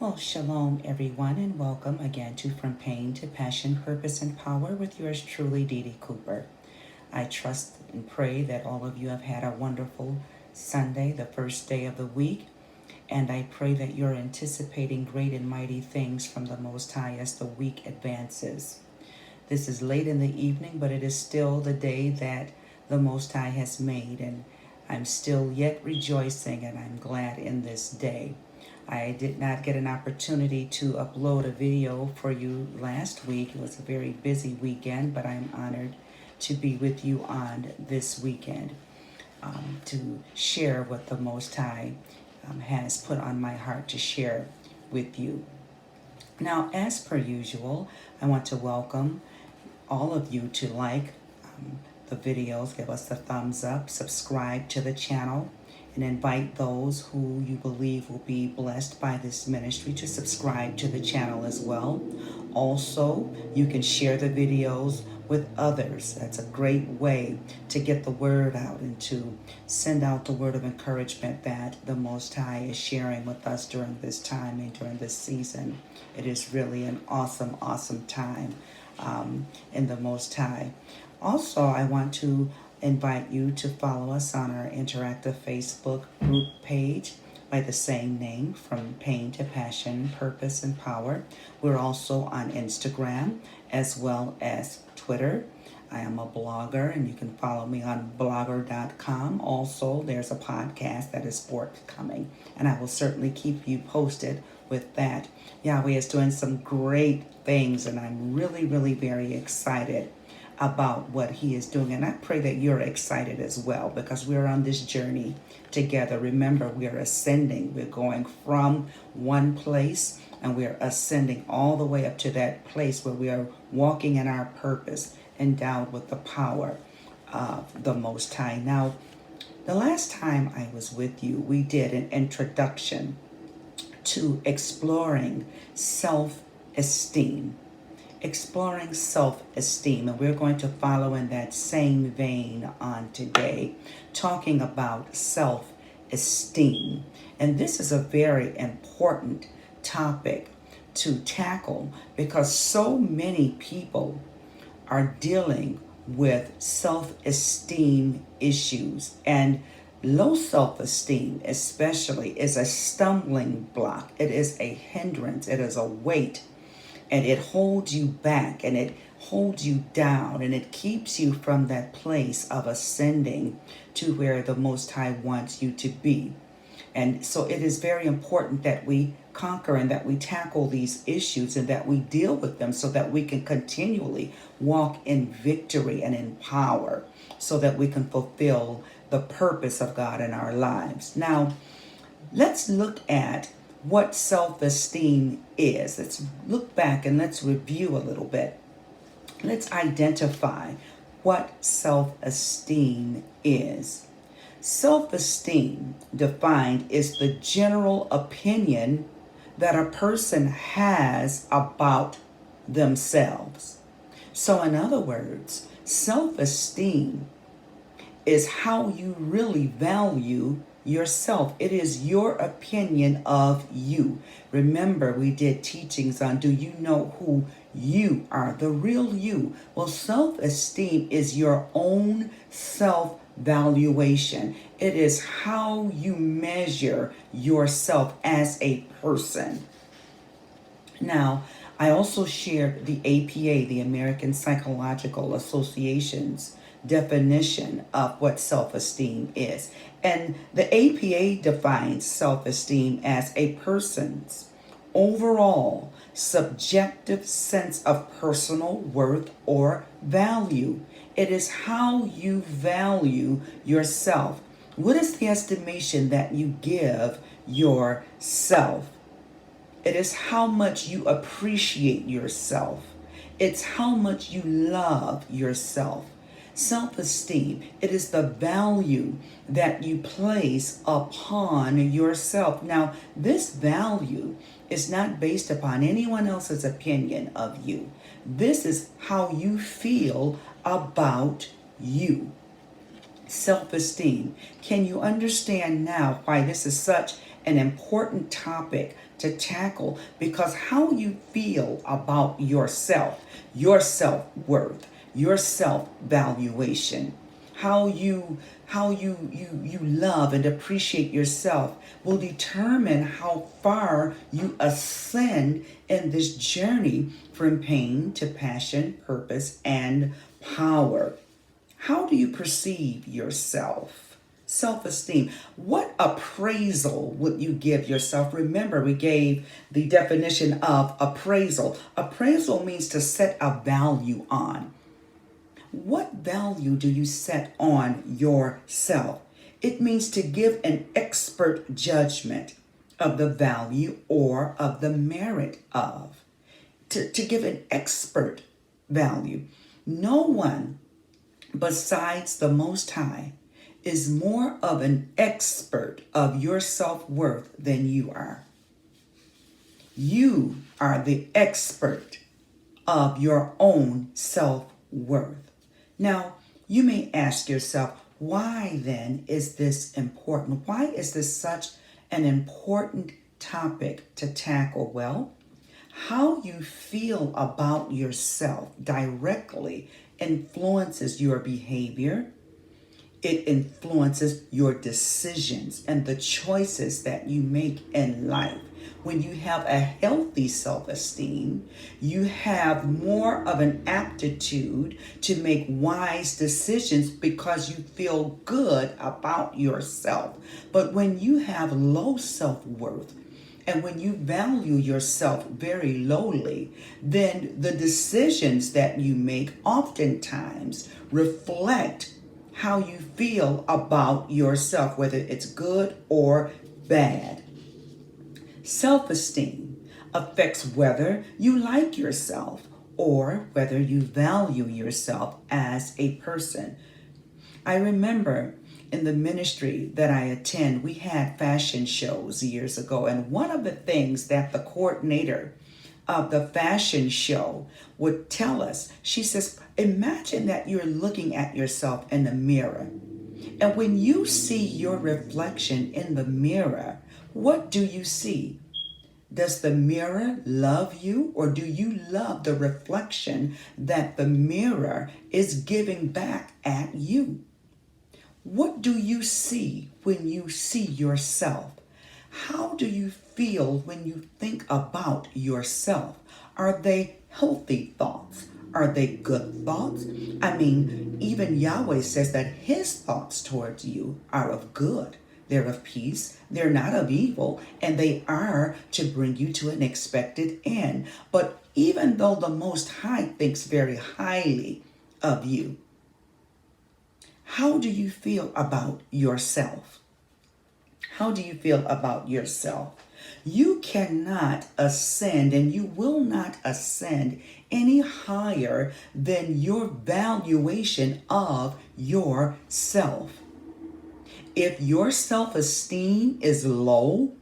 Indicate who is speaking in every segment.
Speaker 1: Well, shalom, everyone, and welcome again to From Pain to Passion, Purpose, and Power with yours truly, Dee Dee Cooper. I trust and pray that all of you have had a wonderful Sunday, the first day of the week, and I pray that you're anticipating great and mighty things from the Most High as the week advances. This is late in the evening, but it is still the day that the Most High has made, and I'm still yet rejoicing, and I'm glad in this day. I did not get an opportunity to upload a video for you last week. It was a very busy weekend, but I'm honored to be with you on this weekend to share what the Most High has put on my heart to share with you. Now, as per usual, I want to welcome all of you to like the videos, give us the thumbs up, subscribe to the channel, and invite those who you believe will be blessed by this ministry to subscribe to the channel as well. Also, you can share the videos with others. That's a great way to get the word out and to send out the word of encouragement that the Most High is sharing with us during this time and during this season. It is really an awesome, awesome time in the Most High. Also, I want to invite you to follow us on our interactive Facebook group page by the same name, From Pain to Passion, Purpose, and Power. We're also on Instagram as well as Twitter. I am a blogger, and you can follow me on blogger.com. Also, there's a podcast that is forthcoming, and I will certainly keep you posted with that. Yahweh is doing some great things, and I'm really, really very excited about what he is doing, and I pray that you're excited as well, because we're on this journey together. Remember, we are ascending. We're going from one place and we're ascending all the way up to that place where we are walking in our purpose, endowed with the power of the Most High. Now, the last time I was with you, we did an introduction to exploring self-esteem. Exploring self-esteem, and we're going to follow in that same vein on today, talking about self-esteem. And this is a very important topic to tackle, because so many people are dealing with self-esteem issues, and low self-esteem especially is a stumbling block. It is a hindrance. It is a weight. And it holds you back, and it holds you down, and it keeps you from that place of ascending to where the Most High wants you to be. And so it is very important that we conquer and that we tackle these issues and that we deal with them so that we can continually walk in victory and in power, so that we can fulfill the purpose of God in our lives. Now, let's look at what self-esteem is. Let's look back and let's review a little bit. Let's identify what self-esteem is. Self-esteem, defined, is the general opinion that a person has about themselves. So in other words, self-esteem is how you really value yourself. It is your opinion of you. Remember, we did teachings on, do you know who you are, the real you? Well, self-esteem is your own self-valuation. It is how you measure yourself as a person. Now, I also shared the APA, the American Psychological Association's definition of what self-esteem is. And the APA defines self-esteem as a person's overall subjective sense of personal worth or value. It is how you value yourself. What is the estimation that you give yourself? It is how much you appreciate yourself. It's how much you love yourself. Self-esteem, it is the value that you place upon yourself. Now, this value is not based upon anyone else's opinion of you. This is how you feel about you. Self-esteem. Can you understand now why this is such an important topic to tackle because how you feel about yourself, your self-worth, your self-valuation, how you love and appreciate yourself will determine how far you ascend in this journey from pain to passion, purpose, and power. How do you perceive yourself? Self-esteem. What appraisal would you give yourself? Remember, we gave the definition of appraisal. Appraisal means to set a value on. What value do you set on yourself? It means to give an expert judgment of the value or of the merit of. To give an expert value. No one besides the Most High is more of an expert of your self-worth than you are. You are the expert of your own self-worth. Now, you may ask yourself, why then is this important? Why is this such an important topic to tackle? Well, how you feel about yourself directly influences your behavior. It influences your decisions and the choices that you make in life. When you have a healthy self-esteem, you have more of an aptitude to make wise decisions because you feel good about yourself. But when you have low self-worth, and when you value yourself very lowly, then the decisions that you make oftentimes reflect how you feel about yourself, whether it's good or bad. Self-esteem affects whether you like yourself or whether you value yourself as a person. I remember in the ministry that I attend, we had fashion shows years ago, and one of the things that the coordinator of the fashion show would tell us, she says, imagine that you're looking at yourself in the mirror. And when you see your reflection in the mirror, what do you see? Does the mirror love you, or do you love the reflection that the mirror is giving back at you? What do you see when you see yourself? How do you feel when you think about yourself? Are they healthy thoughts? Are they good thoughts? I mean, even Yahweh says that his thoughts towards you are of good. They're of peace. They're not of evil. And they are to bring you to an expected end. But even though the Most High thinks very highly of you, how do you feel about yourself? How do you feel about yourself? You cannot ascend, and you will not ascend any higher than your valuation of yourself. If your self-esteem is low,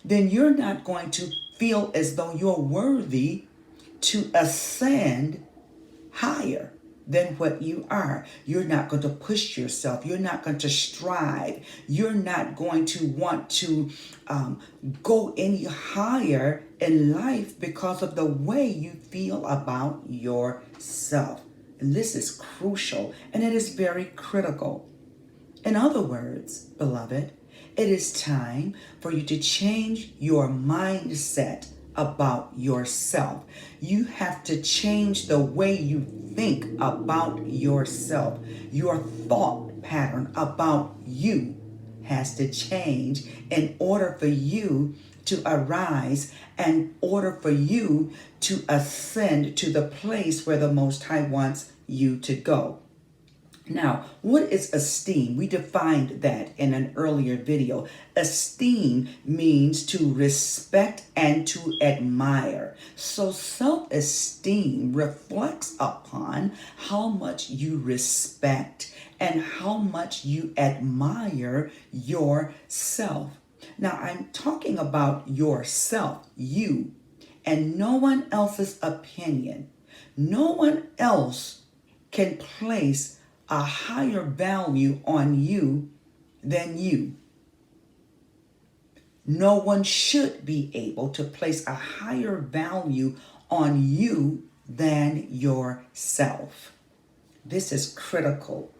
Speaker 1: then you're not going to feel as though you're worthy to ascend higher than what you are. You're not going to push yourself. You're not going to strive. You're not going to want to go any higher in life because of the way you feel about yourself. And this is crucial, and it is very critical. In other words, beloved, it is time for you to change your mindset about yourself. You have to change the way you think about yourself. Your thought pattern about you has to change in order for you to arise, and in order for you to ascend to the place where the Most High wants you to go. Now, what is esteem? We defined that in an earlier video. Esteem means to respect and to admire. So self-esteem reflects upon how much you respect and how much you admire yourself. Now, I'm talking about yourself, you, and no one else's opinion. No one else can place a higher value on you than you. No one should be able to place a higher value on you than yourself. This is critical.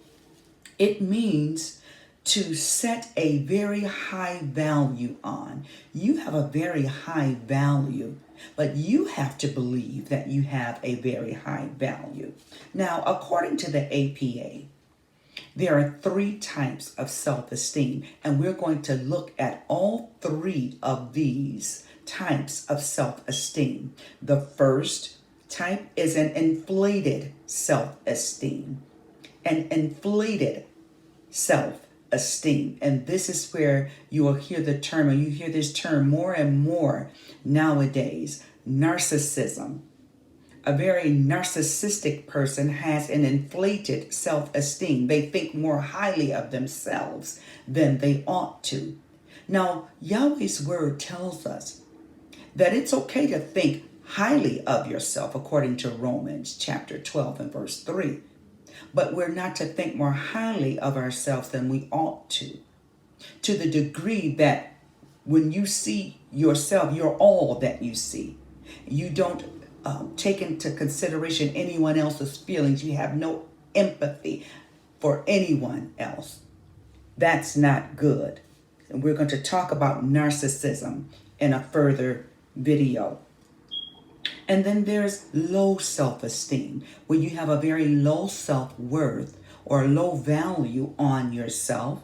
Speaker 1: It means to set a very high value on. You have a very high value, but you have to believe that you have a very high value. Now, according to the APA, there are 3 types of self-esteem, and we're going to look at all 3 of these types of self-esteem. The first type is an inflated self-esteem. An inflated self-esteem. And this is where you will hear the term, and you hear this term more and more nowadays, narcissism. A very narcissistic person has an inflated self-esteem. They think more highly of themselves than they ought to. Now, Yahweh's word tells us that it's okay to think highly of yourself, according to Romans chapter 12 and verse 3. But we're not to think more highly of ourselves than we ought to the degree that when you see yourself, you're all that you see. You don't take into consideration anyone else's feelings. You have no empathy for anyone else. That's not good. And we're going to talk about narcissism in a further video. And then there's low self-esteem, where you have a very low self-worth or low value on yourself.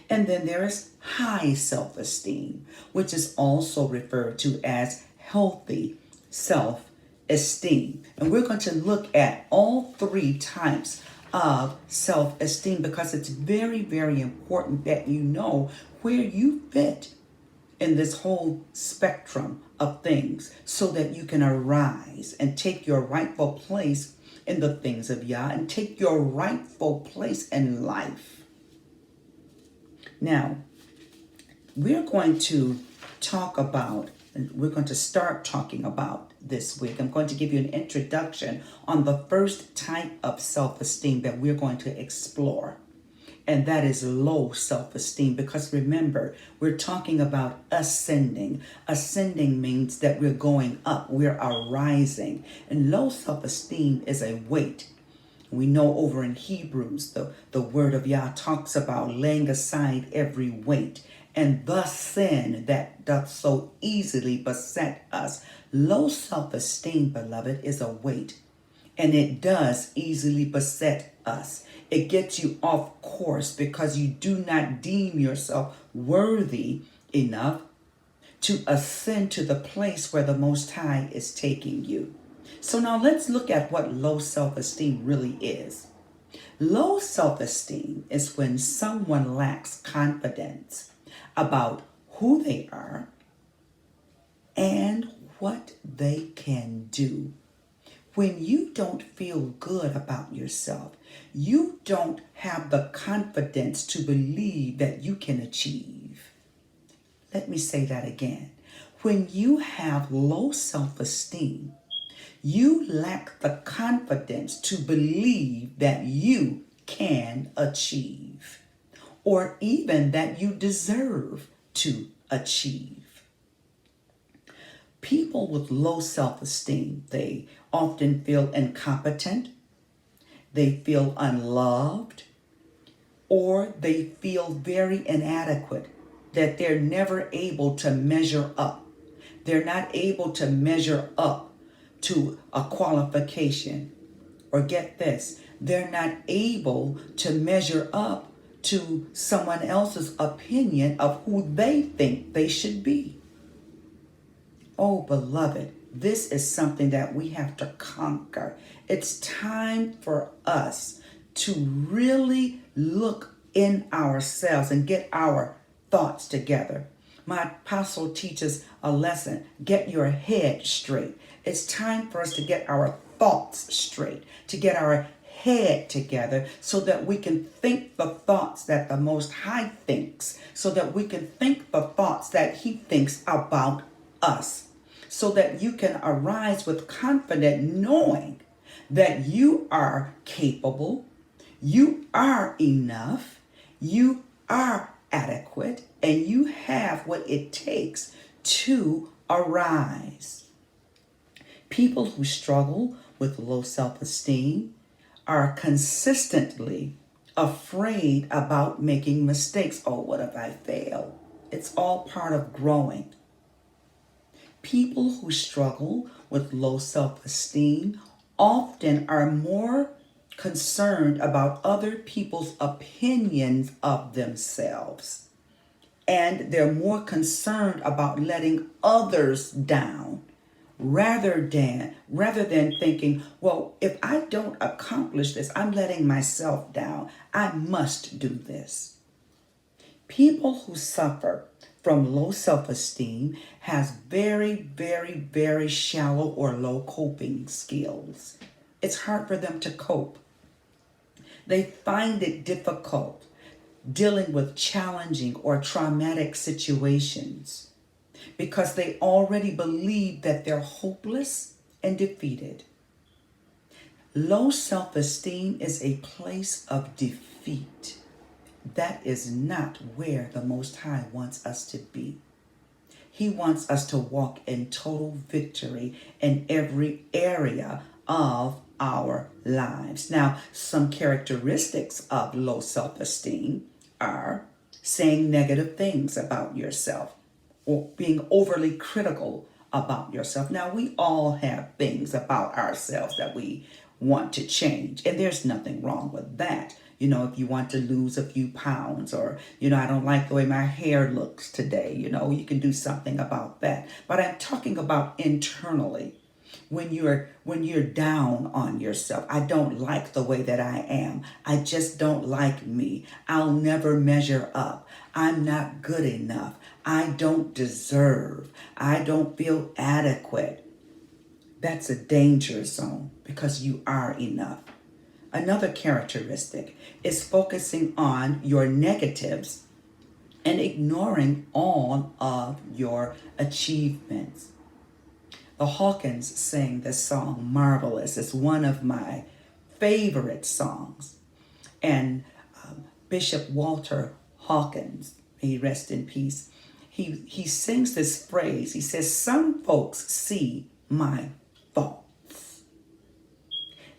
Speaker 1: And then there's high self-esteem, which is also referred to as healthy self-esteem. And we're going to look at all 3 types of self-esteem because it's very, very important that you know where you fit in this whole spectrum of things so that you can arise and take your rightful place in the things of Yah and take your rightful place in life. Now, we're going to start talking about this week. I'm going to give you an introduction on the first type of self-esteem that we're going to explore. And that is low self-esteem, because remember, we're talking about ascending. Ascending means that we're going up, we're arising. And low self-esteem is a weight. We know over in Hebrews, the word of Yah talks about laying aside every weight and the sin that doth so easily beset us. Low self-esteem, beloved, is a weight, and it does easily beset us. It gets you off course because you do not deem yourself worthy enough to ascend to the place where the Most High is taking you. So now let's look at what low self-esteem really is. Low self-esteem is when someone lacks confidence about who they are and what they can do. When you don't feel good about yourself, you don't have the confidence to believe that you can achieve. Let me say that again. When you have low self-esteem, you lack the confidence to believe that you can achieve, or even that you deserve to achieve. People with low self-esteem, they often feel incompetent, they feel unloved, or they feel very inadequate, that they're never able to measure up. They're not able to measure up to a qualification. Or get this, they're not able to measure up to someone else's opinion of who they think they should be. Oh, beloved, this is something that we have to conquer. It's time for us to really look in ourselves and get our thoughts together. My apostle teaches a lesson, get your head straight. It's time for us to get our thoughts straight, to get our head together so that we can think the thoughts that the Most High thinks, so that we can think the thoughts that He thinks about us, so that you can arise with confidence knowing that you are capable, you are enough, you are adequate and you have what it takes to arise. People who struggle with low self-esteem are consistently afraid about making mistakes. Oh, what if I fail? It's all part of growing. People who struggle with low self-esteem often are more concerned about other people's opinions of themselves. And they're more concerned about letting others down rather than thinking, well, if I don't accomplish this, I'm letting myself down. I must do this. People who suffer from low self-esteem has very shallow or low coping skills. It's hard for them to cope. They find it difficult dealing with challenging or traumatic situations because they already believe that they're hopeless and defeated. Low self-esteem is a place of defeat. That is not where the Most High wants us to be. He wants us to walk in total victory in every area of our lives. Now, some characteristics of low self-esteem are saying negative things about yourself or being overly critical about yourself. Now, we all have things about ourselves that we want to change, and there's nothing wrong with that. You know, if you want to lose a few pounds or, I don't like the way my hair looks today, you can do something about that. But I'm talking about internally. When you're down on yourself, I don't like the way that I am. I just don't like me. I'll never measure up. I'm not good enough. I don't deserve. I don't feel adequate. That's a danger zone because you are enough. Another characteristic is focusing on your negatives and ignoring all of your achievements. The Hawkins sing this song, Marvelous. It's one of my favorite songs. And Bishop Walter Hawkins, may he rest in peace, he sings this phrase. He says, some folks see my faults.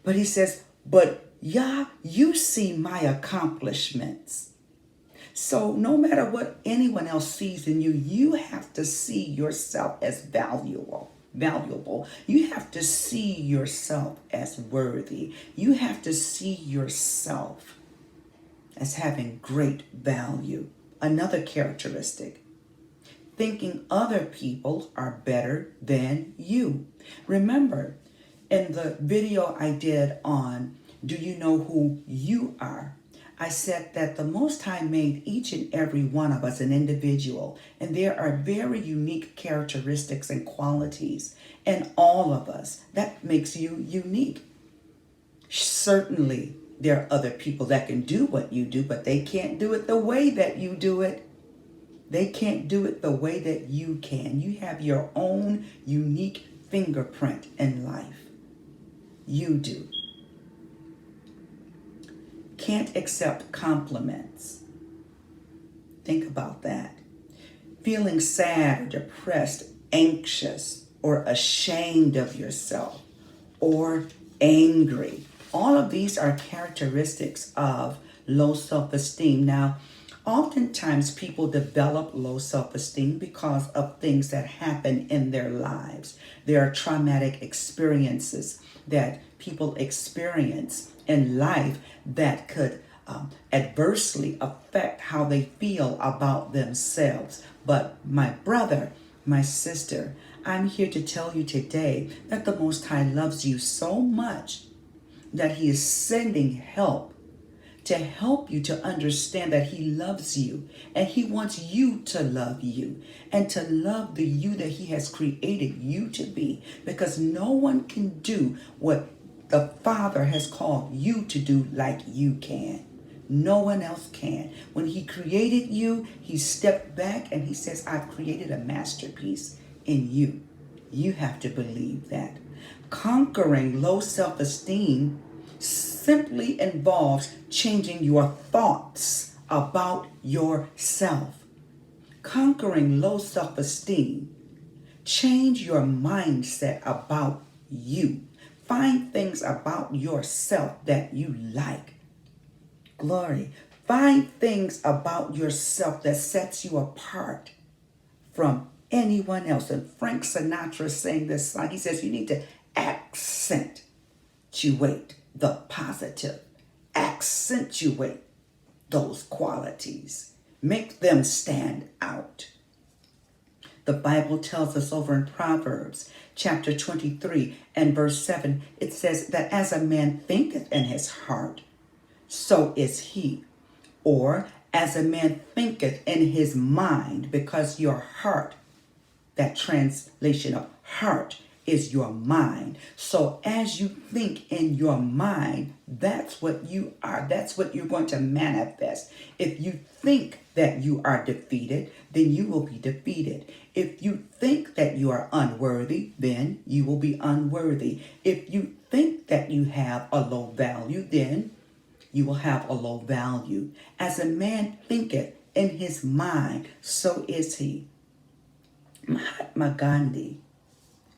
Speaker 1: But he says, but Yah, you see my accomplishments. So no matter what anyone else sees in you, you have to see yourself as valuable. You have to see yourself as worthy. You have to see yourself as having great value. Another characteristic, thinking other people are better than you. Remember, in the video I did on Do You Know Who You Are? I said that the Most High made each and every one of us an individual, and there are very unique characteristics and qualities in all of us that makes you unique. Certainly, there are other people that can do what you do, but they can't do it the way that you do it. They can't do it the way that you can. You have your own unique fingerprint in life. You do. Can't accept compliments. Think about that. Feeling sad or depressed, anxious, or ashamed of yourself, or angry. All of these are characteristics of low self-esteem. Now, oftentimes people develop low self-esteem because of things that happen in their lives. There are traumatic experiences that people experience in life that could adversely affect how they feel about themselves. But my brother, my sister, I'm here to tell you today that the Most High loves you so much that He is sending help to help you to understand that He loves you, and He wants you to love you and to love the you that He has created you to be, because no one can do what the Father has called you to do like you can. No one else can. When He created you, He stepped back and He says, I've created a masterpiece in you. You have to believe that. Conquering low self-esteem simply involves changing your thoughts about yourself. Conquering low self-esteem. Change your mindset about you. Find things about yourself that you like. Glory. Find things about yourself that sets you apart from anyone else. And Frank Sinatra sang this song. He says you need to accentuate the positive. Accentuate those qualities. Make them stand out. The Bible tells us over in Proverbs chapter 23 and verse 7, it says that as a man thinketh in his heart, so is he. Or as a man thinketh in his mind, because your heart, that translation of heart, is your mind. So as you think in your mind, that's what you are. That's what you're going to manifest. If you think that you are defeated, then you will be defeated. If you think that you are unworthy, then you will be unworthy. If you think that you have a low value, then you will have a low value. As a man thinketh in his mind, so is he. Mahatma Gandhi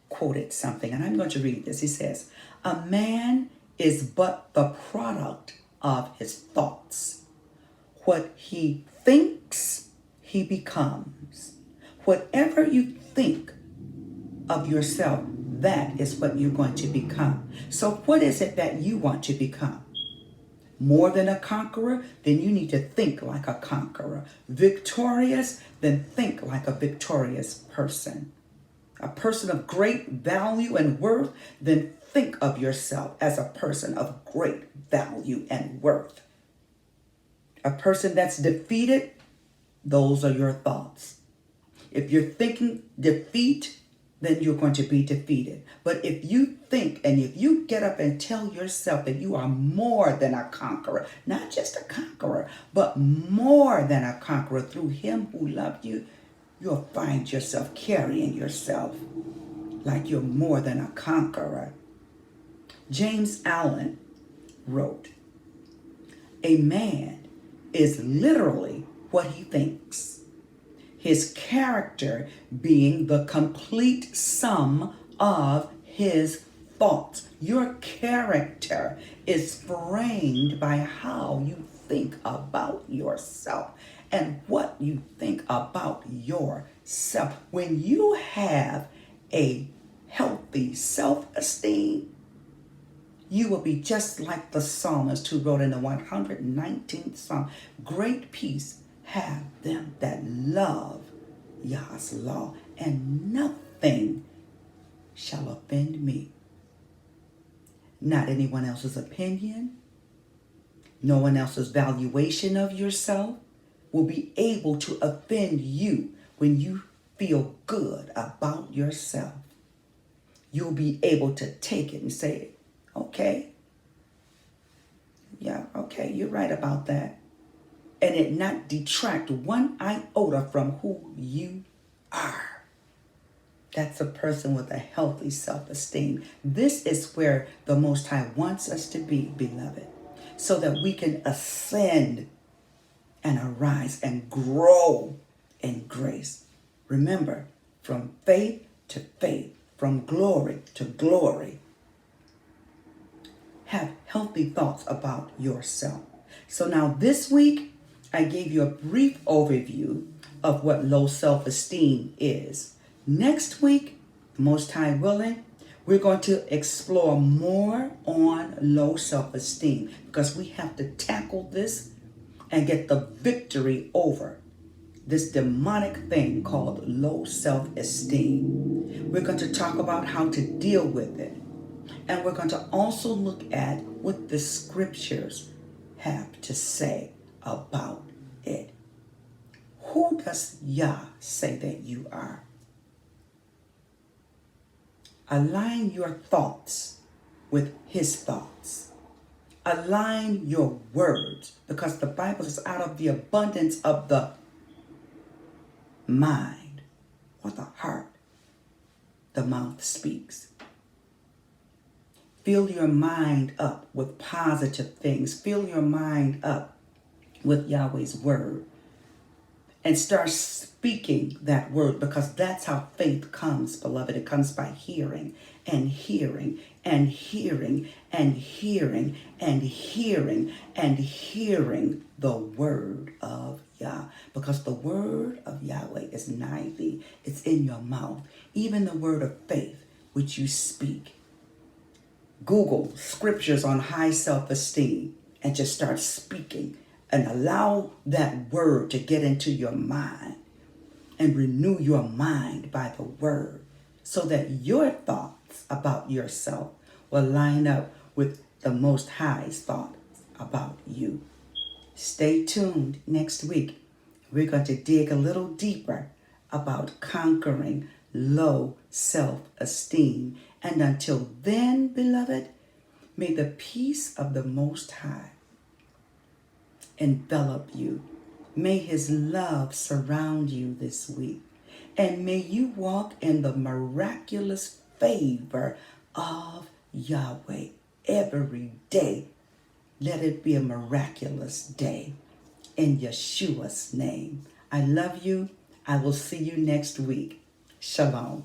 Speaker 1: quoted something, and I'm going to read this. He says, a man is but the product of his thoughts. What he thinks, he becomes. Whatever you think of yourself, that is what you're going to become. So what is it that you want to become? More than a conqueror? Then you need to think like a conqueror. Victorious? Then think like a victorious person. A person of great value and worth? Then think of yourself as a person of great value and worth. A person that's defeated? Those are your thoughts. If you're thinking defeat, then you're going to be defeated. But if you think and if you get up and tell yourself that you are more than a conqueror, not just a conqueror, but more than a conqueror through him who loved you, you'll find yourself carrying yourself like you're more than a conqueror. James Allen wrote, a man is literally what he thinks. His character being the complete sum of his thoughts. Your character is framed by how you think about yourself and what you think about yourself. When you have a healthy self-esteem, you will be just like the psalmist who wrote in the 119th Psalm, great peace have them that love Yah's law, and nothing shall offend me. Not anyone else's opinion, no one else's valuation of yourself will be able to offend you when you feel good about yourself. You'll be able to take it and say, okay, yeah, okay, you're right about that. And it not detract one iota from who you are. That's a person with a healthy self-esteem. This is where the Most High wants us to be, beloved, so that we can ascend and arise and grow in grace. Remember, from faith to faith, from glory to glory. Have healthy thoughts about yourself. So now this week, I gave you a brief overview of what low self-esteem is. Next week, Most High willing, we're going to explore more on low self-esteem because we have to tackle this and get the victory over this demonic thing called low self-esteem. We're going to talk about how to deal with it. And we're going to also look at what the scriptures have to say about it. Who does Yah say that you are? Align your thoughts with his thoughts. Align your words, because the Bible says out of the abundance of the mind or the heart, the mouth speaks. Fill your mind up with positive things. Fill your mind up with Yahweh's word and start speaking that word, because that's how faith comes, beloved. It comes by hearing and hearing and hearing and hearing and hearing and hearing the word of Yah. Because the word of Yahweh is nigh thee. It's in your mouth. Even the word of faith which you speak. Google scriptures on high self-esteem and just start speaking and allow that word to get into your mind and renew your mind by the word, so that your thoughts about yourself will line up with the Most High's thoughts about you. Stay tuned next week. We're going to dig a little deeper about conquering low self-esteem. And until then, beloved, may the peace of the Most High envelop you. May his love surround you this week. And may you walk in the miraculous favor of Yahweh every day. Let it be a miraculous day. In Yeshua's name. I love you. I will see you next week. Shalom.